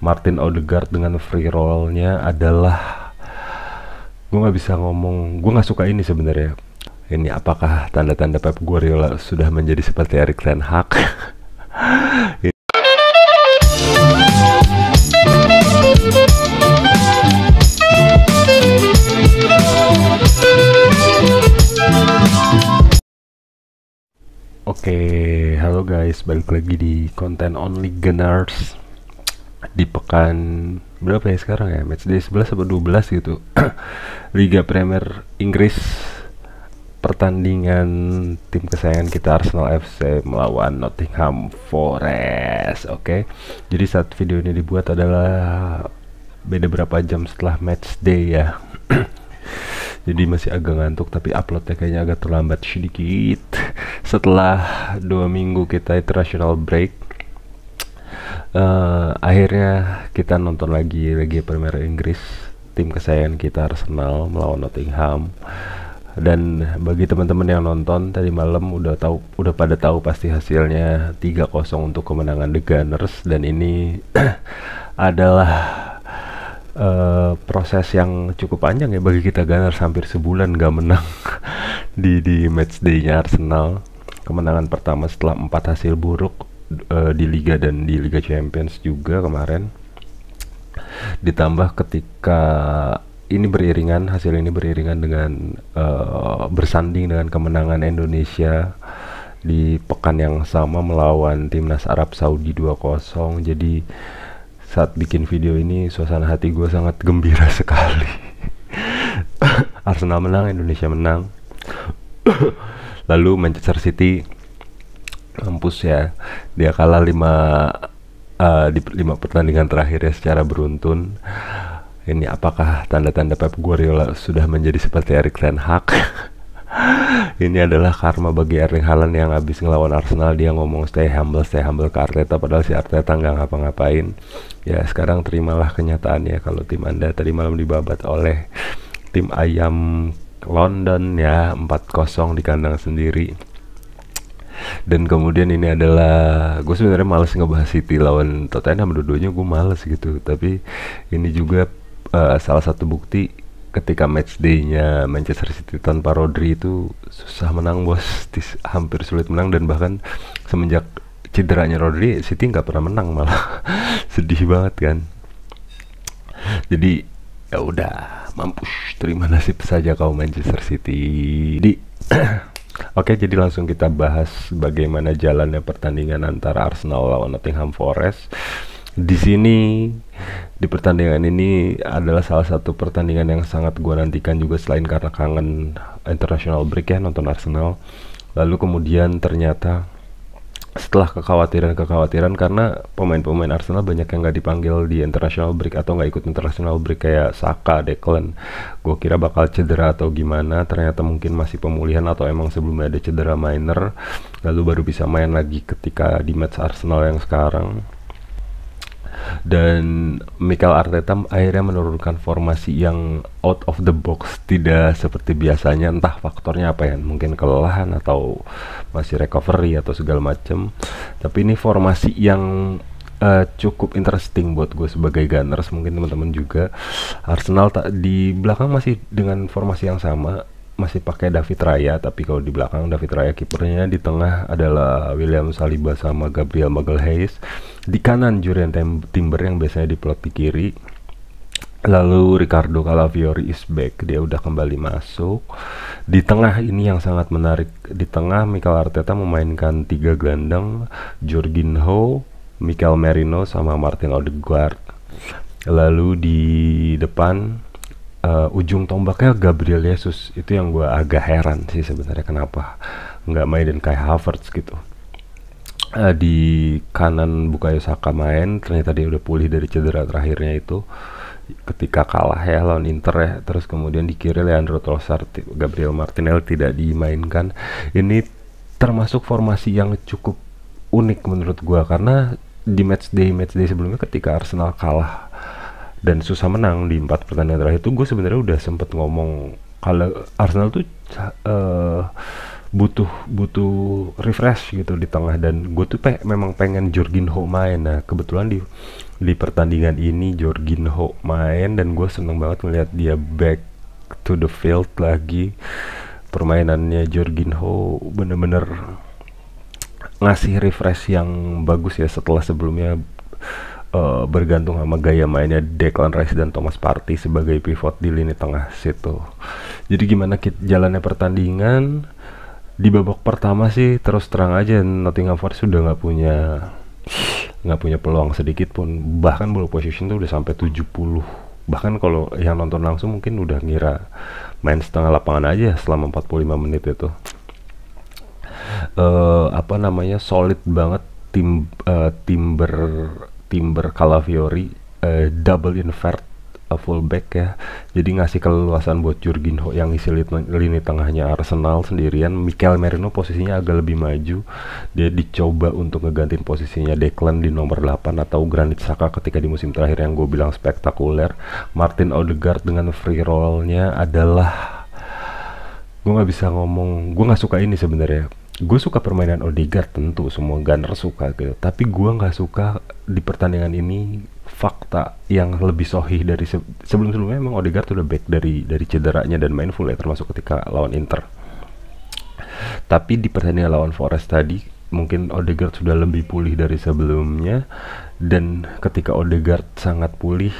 Martin Odegaard dengan free roll-nya adalah, gue nggak bisa ngomong, gue nggak suka ini sebenarnya. Ini apakah tanda-tanda Pep Guardiola sudah menjadi seperti Erik ten Hag? Oke, halo guys, balik lagi di konten Only Gunners di pekan berapa ya sekarang ya? Matchday 11 atau 12 gitu. Liga Premier Inggris, pertandingan tim kesayangan kita Arsenal FC melawan Nottingham Forest. Oke. Jadi saat video ini dibuat adalah beda berapa jam setelah matchday ya. Jadi masih agak ngantuk, tapi uploadnya kayaknya agak terlambat sedikit setelah 2 minggu kita international break. Akhirnya kita nonton lagi Liga Premier Inggris, tim kesayangan kita Arsenal melawan Nottingham. Dan bagi teman-teman yang nonton tadi malam udah pada tahu pasti hasilnya 3-0 untuk kemenangan The Gunners. Dan ini adalah proses yang cukup panjang ya bagi kita Gunners, hampir sebulan gak menang di matchday-nya Arsenal. Kemenangan pertama setelah 4 hasil buruk di Liga dan di Liga Champions juga kemarin. Ditambah ketika hasil ini beriringan dengan bersanding dengan kemenangan Indonesia di pekan yang sama melawan timnas Arab Saudi 2-0. Jadi saat bikin video ini suasana hati gue sangat gembira sekali. Arsenal menang, Indonesia menang. Lalu Manchester City mampus ya, dia kalah 5 pertandingan terakhir ya secara beruntun. Ini apakah tanda-tanda Pep Guardiola sudah menjadi seperti Erik ten Hag? Ini adalah karma bagi Erling Haaland yang habis ngelawan Arsenal. Dia ngomong stay humble ke Arteta, padahal si Arteta nggak ngapa-ngapain. Ya sekarang terimalah kenyataannya kalau tim Anda tadi malam dibabat oleh tim ayam London ya, 4-0 di kandang sendiri. Dan kemudian ini adalah, gue sebenarnya males ngebahas City lawan Tottenham, dua-duanya gue males gitu. Tapi ini juga salah satu bukti ketika matchday-nya Manchester City tanpa Rodri itu susah menang bos, hampir sulit menang. Dan bahkan semenjak cederanya Rodri, City nggak pernah menang malah. Sedih banget kan. Jadi ya udah, mampus, terima nasib saja kau Manchester City. Jadi oke, jadi langsung kita bahas bagaimana jalannya pertandingan antara Arsenal lawan Nottingham Forest. Di sini, di pertandingan ini adalah salah satu pertandingan yang sangat gue nantikan juga, selain karena kangen international break ya nonton Arsenal. Lalu kemudian ternyata setelah kekhawatiran karena pemain-pemain Arsenal banyak yang nggak dipanggil di international break atau nggak ikut international break, kayak Saka, Declan. Gue kira bakal cedera atau gimana, ternyata mungkin masih pemulihan atau emang sebelumnya ada cedera minor, lalu baru bisa main lagi ketika di match Arsenal yang sekarang. Dan Mikel Arteta akhirnya menurunkan formasi yang out of the box, tidak seperti biasanya. Entah faktornya apa ya, mungkin kelelahan atau masih recovery atau segala macem. Tapi ini formasi yang cukup interesting buat gue sebagai Gunners, mungkin teman-teman juga. Arsenal di belakang masih dengan formasi yang sama, masih pakai David Raya, tapi kalau di belakang David Raya kipernya, di tengah adalah William Saliba sama Gabriel Magalhaes, di kanan Jurriën Timber yang biasanya diplot di kiri. Lalu Ricardo Calafiori is back, dia udah kembali masuk. Di tengah ini yang sangat menarik, di tengah Mikel Arteta memainkan 3 gelandang, Jorginho, Mikel Merino sama Martin Odegaard. Lalu di depan ujung tombaknya Gabriel Jesus. Itu yang gue agak heran sih sebenarnya, kenapa nggak mainin Kai Havertz gitu. Di kanan Bukayo Saka main, ternyata dia udah pulih dari cedera terakhirnya itu ketika kalah ya lawan Inter ya. Terus kemudian di kiri Leandro Trossard, Gabriel Martinelli tidak dimainkan. Ini termasuk formasi yang cukup unik menurut gue, karena di matchday sebelumnya ketika Arsenal kalah dan susah menang di 4 pertandingan terakhir itu, gue sebenarnya udah sempet ngomong kalau Arsenal tuh butuh refresh gitu di tengah. Dan gue tuh memang pengen Jorginho main. Nah kebetulan di pertandingan ini Jorginho main dan gue seneng banget melihat dia back to the field lagi. Permainannya Jorginho bener-bener ngasih refresh yang bagus ya, setelah sebelumnya bergantung sama gaya mainnya Declan Rice dan Thomas Partey sebagai pivot di lini tengah situ. Jadi gimana jalannya pertandingan di babak pertama sih, terus terang aja Nottingham Forest sudah nggak punya peluang sedikit pun, bahkan ball position tuh udah sampai 70, bahkan kalau yang nonton langsung mungkin udah ngira main setengah lapangan aja selama 45 menit itu. Solid banget Timber Calafiori, double invert fullback ya, jadi ngasih keleluasan buat Jorginho yang isi lini tengahnya Arsenal sendirian. Mikel Merino posisinya agak lebih maju, dia dicoba untuk ngegantiin posisinya Declan di nomor 8 atau Granit Xhaka ketika di musim terakhir yang gue bilang spektakuler. Martin Odegaard dengan free roll-nya adalah, gue nggak bisa ngomong, gue nggak suka ini sebenarnya. Gue suka permainan Odegaard, tentu semua gunner suka gitu, tapi gue nggak suka di pertandingan ini fakta yang lebih sohih dari sebelum-sebelumnya. Emang Odegaard udah back dari cederanya dan main full ya, termasuk ketika lawan Inter. Tapi di pertandingan lawan Forest tadi mungkin Odegaard sudah lebih pulih dari sebelumnya, dan ketika Odegaard sangat pulih,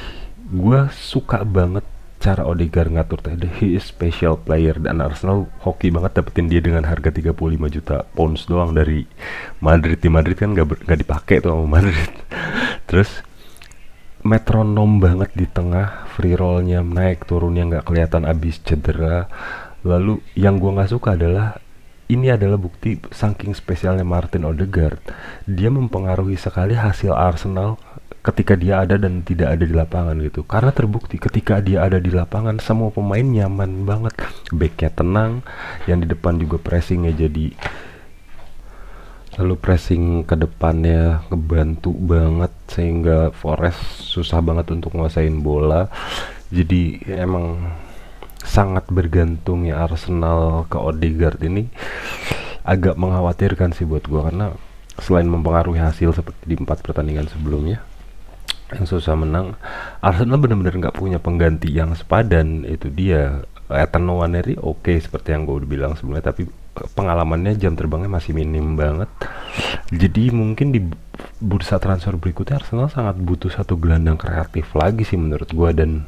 gue suka banget cara Odegaard ngatur tadi. He is special player, dan Arsenal hoki banget dapetin dia dengan harga 35 juta pounds doang dari Madrid. Di Madrid kan gak dipakai tuh sama Madrid. Terus metronom banget di tengah, free rollnya naik turunnya nggak kelihatan abis cedera. Lalu yang gua nggak suka adalah, ini adalah bukti saking spesialnya Martin Odegaard, dia mempengaruhi sekali hasil Arsenal ketika dia ada dan tidak ada di lapangan gitu. Karena terbukti ketika dia ada di lapangan semua pemain nyaman banget, backnya tenang, yang di depan juga pressingnya jadi, lalu pressing ke depannya ngebantu banget sehingga Forest susah banget untuk nguasain bola. Jadi emang sangat bergantung ya Arsenal ke Odegaard ini. Agak mengkhawatirkan sih buat gua, karena selain mempengaruhi hasil seperti di 4 pertandingan sebelumnya yang susah menang, Arsenal benar-benar nggak punya pengganti yang sepadan. Itu dia, Ethan Nwaneri oke, seperti yang gue udah bilang sebelumnya, tapi pengalamannya, jam terbangnya masih minim banget. Jadi mungkin di bursa transfer berikutnya Arsenal sangat butuh satu gelandang kreatif lagi sih menurut gue. Dan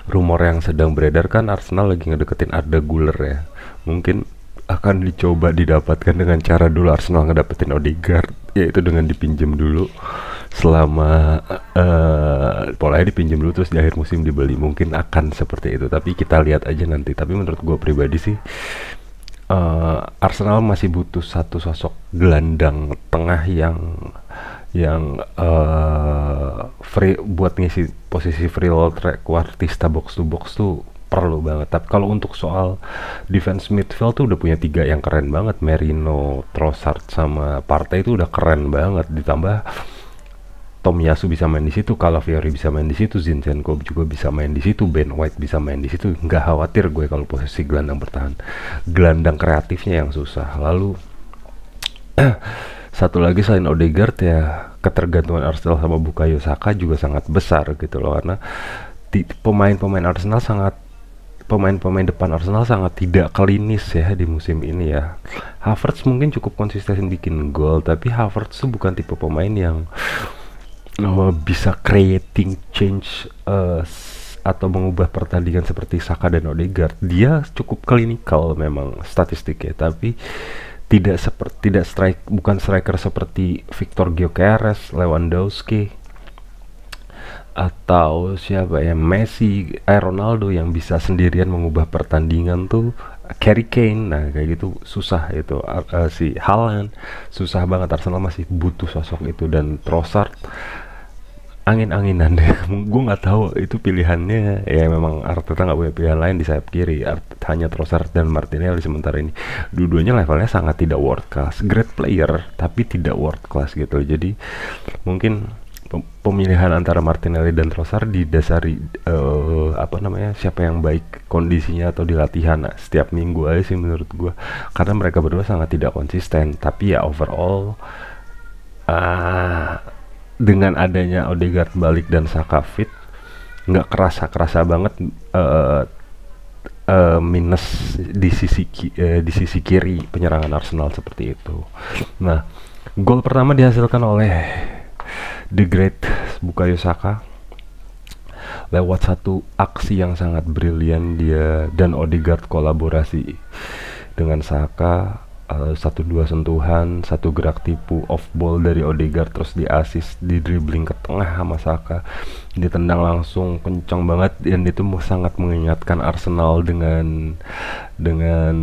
rumor yang sedang beredar kan Arsenal lagi ngedeketin Arda Güler ya, mungkin akan dicoba didapatkan dengan cara dulu Arsenal ngedapetin Odegaard, yaitu dengan dipinjam dulu selama polanya dipinjam dulu terus di akhir musim dibeli. Mungkin akan seperti itu, tapi kita lihat aja nanti. Tapi menurut gue pribadi sih, Arsenal masih butuh satu sosok gelandang tengah yang free buat ngisi posisi free roll trequartista box to box tuh perlu banget. Tapi kalau untuk soal defense midfield tuh udah punya 3 yang keren banget, Merino, Trossard sama Partey itu udah keren banget. Ditambah Tomiyasu bisa main di situ, Calafiori bisa main di situ, Zinchenko juga bisa main di situ, Ben White bisa main di situ. Nggak khawatir gue kalau posisi gelandang bertahan. Gelandang kreatifnya yang susah. Lalu satu lagi selain Odegaard ya, ketergantungan Arsenal sama Bukayo Saka juga sangat besar gitu loh, karena pemain-pemain depan Arsenal sangat tidak klinis ya di musim ini ya. Havertz mungkin cukup konsisten bikin gol, tapi Havertz tuh bukan tipe pemain yang bisa creating change atau mengubah pertandingan seperti Saka dan Odegaard. Dia cukup klinikal memang statistiknya, tapi bukan striker seperti Victor Gyökeres, Lewandowski, atau siapa ya, Messi, Ronaldo yang bisa sendirian mengubah pertandingan tuh. Harry Kane, nah kayak gitu susah itu. Si Haaland susah banget. Arsenal masih butuh sosok itu. Dan Trossard angin-anginan deh. Gue nggak tahu itu pilihannya ya, memang Arteta nggak punya pilihan lain di sayap kiri, hanya Trossard dan Martinelli sementara ini. Dua-duanya levelnya sangat tidak world class, great player tapi tidak world class gitu. Jadi mungkin pemilihan antara Martinelli dan Trossard didasari siapa yang baik kondisinya atau di latihan setiap minggu aja sih menurut gue, karena mereka berdua sangat tidak konsisten. Tapi ya overall dengan adanya Odegaard balik dan Saka fit, nggak kerasa banget eh, minus di sisi kiri penyerangan Arsenal seperti itu. Nah, gol pertama dihasilkan oleh The Great Bukayo Saka lewat satu aksi yang sangat brilian. Dia dan Odegaard kolaborasi dengan Saka, satu dua sentuhan, satu gerak tipu off ball dari Odegaard, terus di assist, di dribbling ke tengah sama Saka, ditendang langsung kencang banget, dan itu sangat mengingatkan Arsenal dengan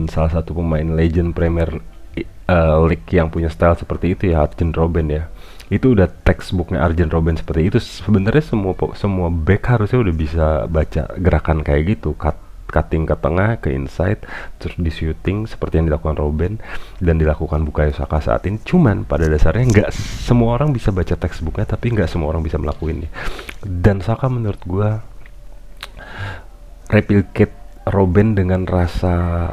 salah satu pemain legend Premier League yang punya style seperti itu ya, Arjen Robben ya. Itu udah textbooknya Arjen Robben seperti itu. Sebenarnya semua back harusnya udah bisa baca gerakan kayak gitu, cutting ke tengah, ke inside, terus di shooting seperti yang dilakukan Robben dan dilakukan Bukayo Saka saat ini. Cuman pada dasarnya nggak semua orang bisa baca textbooknya, tapi nggak semua orang bisa melakukannya. Dan Saka menurut gua replicate Robben dengan rasa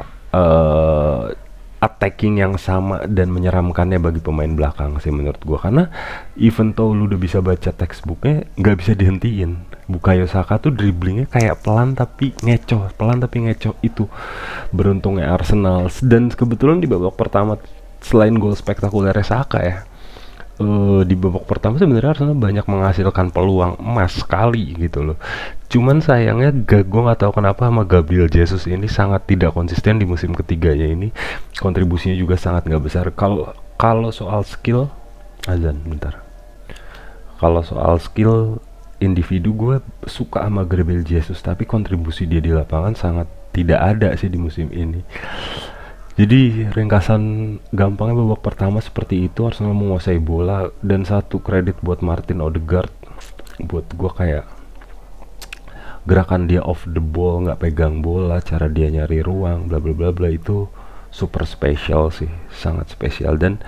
attacking yang sama dan menyeramkannya bagi pemain belakang sih menurut gua, karena even though lu udah bisa baca textbooknya, nggak bisa dihentiin. Bukayo Saka tuh dribblingnya kayak pelan tapi ngecoh, itu beruntungnya Arsenal. Dan kebetulan di babak pertama, selain gol spektakulernya Saka ya, di babak pertama sebenarnya Arsenal banyak menghasilkan peluang emas sekali gitu loh. Cuman sayangnya gue nggak tahu kenapa sama Gabriel Jesus ini sangat tidak konsisten di musim ketiganya ini. Kontribusinya juga sangat nggak besar. Kalau soal skill, bentar. Kalau soal skill individu, gue suka sama Gabriel Jesus, tapi kontribusi dia di lapangan sangat tidak ada sih di musim ini. Jadi ringkasan gampangnya babak pertama seperti itu, Arsenal menguasai bola. Dan satu kredit buat Martin Odegaard, buat gue kayak gerakan dia off the ball, nggak pegang bola, cara dia nyari ruang, bla bla bla bla, itu super spesial sih, sangat spesial. Dan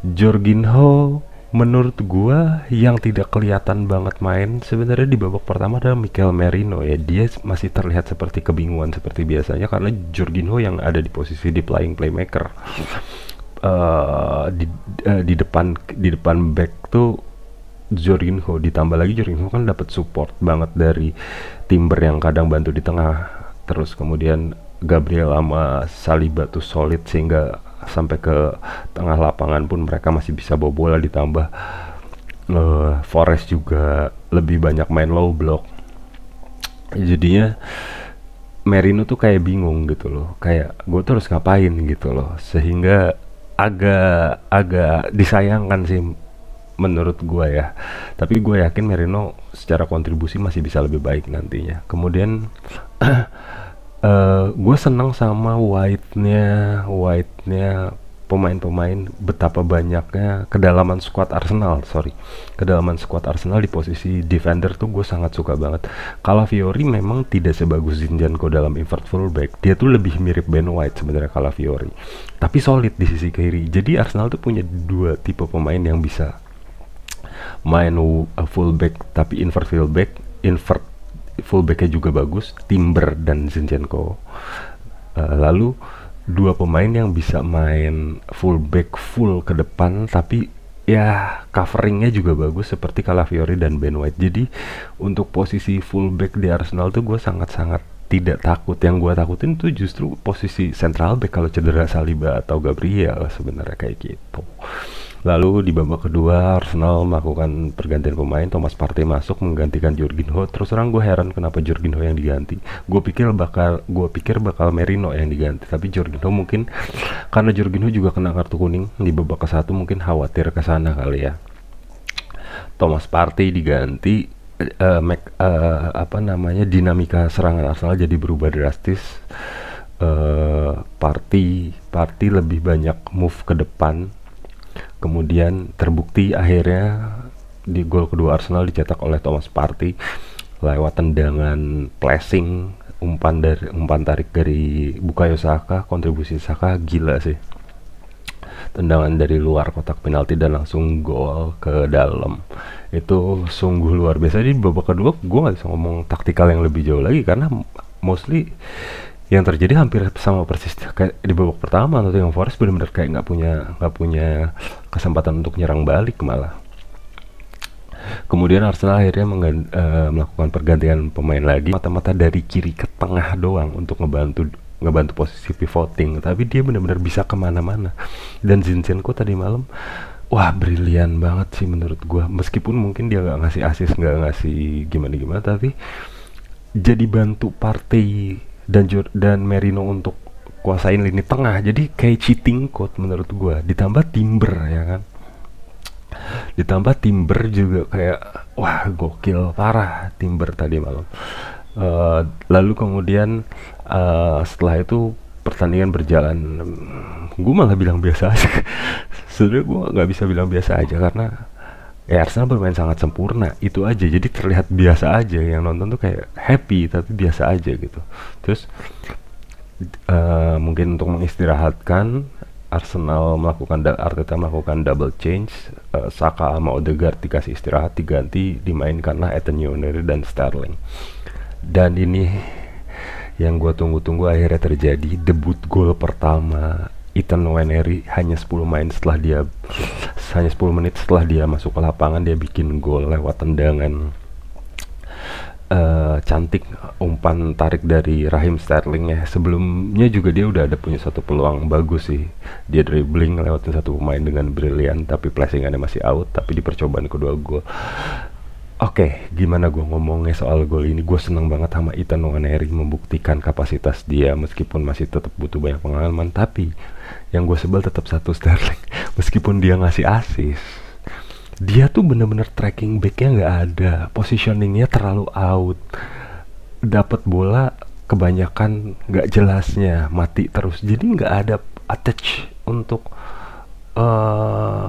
Jorginho menurut gua yang tidak kelihatan banget main sebenarnya di babak pertama adalah Mikel Merino ya. Dia masih terlihat seperti kebingungan seperti biasanya, karena Jorginho yang ada di posisi di playmaker di depan back tuh Jorginho, ditambah lagi Jorginho kan dapat support banget dari Timber yang kadang bantu di tengah, terus kemudian Gabriel sama Saliba tuh solid sehingga sampai ke tengah lapangan pun mereka masih bisa bawa bola. Ditambah Forest juga lebih banyak main low block, jadinya Merino tuh kayak bingung gitu loh, kayak gue tuh harus ngapain gitu loh, sehingga agak disayangkan sih menurut gue ya. Tapi gue yakin Merino secara kontribusi masih bisa lebih baik nantinya. Kemudian gue senang sama White-nya pemain-pemain, betapa banyaknya kedalaman squad Arsenal di posisi defender tuh gue sangat suka banget. Calafiori memang tidak sebagus Zinchenko dalam invert fullback, dia tuh lebih mirip Ben White sebenarnya Calafiori, tapi solid di sisi kiri. Jadi Arsenal tuh punya dua tipe pemain yang bisa main fullback tapi invert fullbacknya juga bagus, Timber dan Zinchenko. Lalu dua pemain yang bisa main fullback full ke depan tapi ya coveringnya juga bagus seperti Calafiori dan Ben White. Jadi untuk posisi fullback di Arsenal tuh gue sangat-sangat tidak takut. Yang gue takutin tuh justru posisi central back kalau cedera Saliba atau Gabriel sebenarnya, kayak gitu. Lalu di babak kedua Arsenal melakukan pergantian pemain. Thomas Partey masuk menggantikan Jorginho. Terus terang gue heran kenapa Jorginho yang diganti. Gue pikir bakal Merino yang diganti, tapi Jorginho mungkin karena Jorginho juga kena kartu kuning di babak ke-1, mungkin khawatir ke sana kali ya. Thomas Partey diganti, dinamika serangan Arsenal jadi berubah drastis. Partey lebih banyak move ke depan. Kemudian terbukti akhirnya di gol kedua Arsenal dicetak oleh Thomas Partey lewat tendangan flashing, umpan tarik dari Bukayo Saka. Kontribusi Saka gila sih, tendangan dari luar kotak penalti dan langsung gol ke dalam. Itu sungguh luar biasa. Di babak kedua gue gak bisa ngomong taktikal yang lebih jauh lagi, karena mostly yang terjadi hampir sama persis kayak di babak pertama. Nottingham Forest benar-benar kayak nggak punya kesempatan untuk nyerang balik malah. Kemudian Arsenal akhirnya melakukan pergantian pemain lagi, mata-mata dari kiri ke tengah doang untuk ngebantu posisi pivoting, tapi dia benar-benar bisa kemana-mana. Dan Zinchenko tadi malam, wah brilian banget sih menurut gua. Meskipun mungkin dia nggak ngasih assist, nggak ngasih gimana-gimana, tapi jadi bantu Partey dan Merino untuk kuasain lini tengah. Jadi kayak cheating code menurut gua. Ditambah Timber ya kan. Ditambah Timber juga kayak wah gokil parah Timber tadi malam. Lalu kemudian setelah itu pertandingan berjalan, gue malah bilang biasa aja. Sebenarnya gue nggak bisa bilang biasa aja karena ya Arsenal bermain sangat sempurna itu aja, jadi terlihat biasa aja, yang nonton tuh kayak happy tapi biasa aja gitu. Terus mungkin untuk mengistirahatkan, Arteta melakukan double change. Saka sama Odegaard dikasih istirahat, diganti, dimainkanlah Ethan Nwaneri dan Sterling. Dan ini yang gue tunggu-tunggu akhirnya terjadi, debut gol pertama Ethan Nwaneri. Hanya 10 menit setelah dia masuk ke lapangan, dia bikin gol lewat tendangan cantik, umpan tarik dari Raheem Sterling ya. Sebelumnya juga dia udah ada punya satu peluang bagus sih, dia dribbling lewatin satu pemain dengan brilian, tapi placingannya masih out. Tapi di percobaan kedua gol, oke, gimana gue ngomongnya soal gol ini, gue seneng banget sama Ethan Nwaneri membuktikan kapasitas dia meskipun masih tetap butuh banyak pengalaman. Tapi yang gue sebel tetap satu, Sterling meskipun dia ngasih assist, dia tuh bener-bener tracking backnya nggak ada, positioningnya terlalu out, dapat bola kebanyakan nggak jelasnya, mati terus, jadi nggak ada attach untuk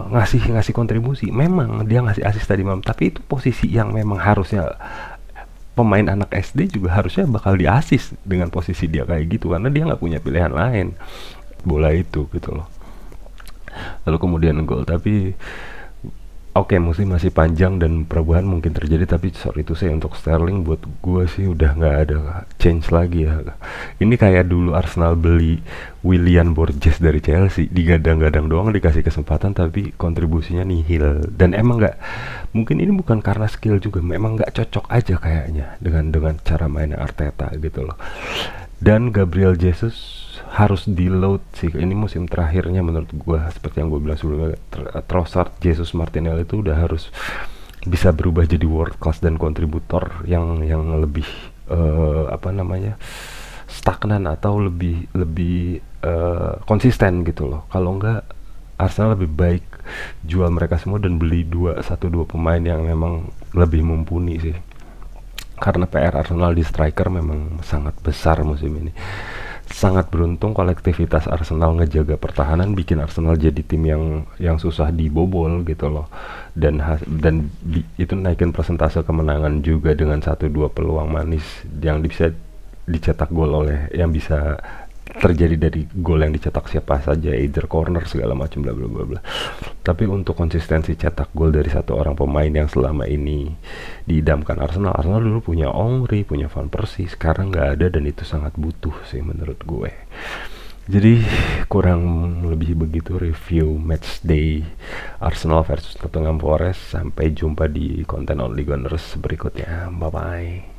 ngasih kontribusi. Memang dia ngasih assist tadi malam, tapi itu posisi yang memang harusnya pemain anak SD juga harusnya bakal di assist dengan posisi dia kayak gitu, karena dia nggak punya pilihan lain bola itu gitu loh. Lalu kemudian gol, tapi oke, musim masih panjang dan perubahan mungkin terjadi, tapi sorry itu saya untuk Sterling buat gue sih udah nggak ada change lagi ya. Ini kayak dulu Arsenal beli Willian Borges dari Chelsea, digadang-gadang doang, dikasih kesempatan tapi kontribusinya nihil. Dan emang nggak, mungkin ini bukan karena skill juga, memang nggak cocok aja kayaknya dengan cara mainnya Arteta gitu loh. Dan Gabriel Jesus harus di load sih, ini musim terakhirnya menurut gue. Seperti yang gue bilang sebelumnya, Trossard, Jesus, Martinelli itu udah harus bisa berubah jadi world class dan kontributor yang lebih stagnan atau lebih konsisten gitu loh. Kalau enggak, Arsenal lebih baik jual mereka semua dan beli dua pemain yang memang lebih mumpuni sih, karena PR Arsenal di striker memang sangat besar musim ini. Sangat beruntung kolektivitas Arsenal ngejaga pertahanan, bikin Arsenal jadi tim yang susah dibobol gitu loh. Dan itu naikin persentase kemenangan juga dengan 1-2 peluang manis yang bisa dicetak gol oleh, yang bisa terjadi dari gol yang dicetak siapa saja, either corner segala macam bla bla bla bla. Tapi untuk konsistensi cetak gol dari satu orang pemain yang selama ini diidamkan Arsenal dulu punya Henry, punya Van Persie, sekarang nggak ada, dan itu sangat butuh sih menurut gue. Jadi kurang lebih begitu review match day Arsenal versus Nottingham Forest. Sampai jumpa di konten Only Gunners berikutnya. Bye bye.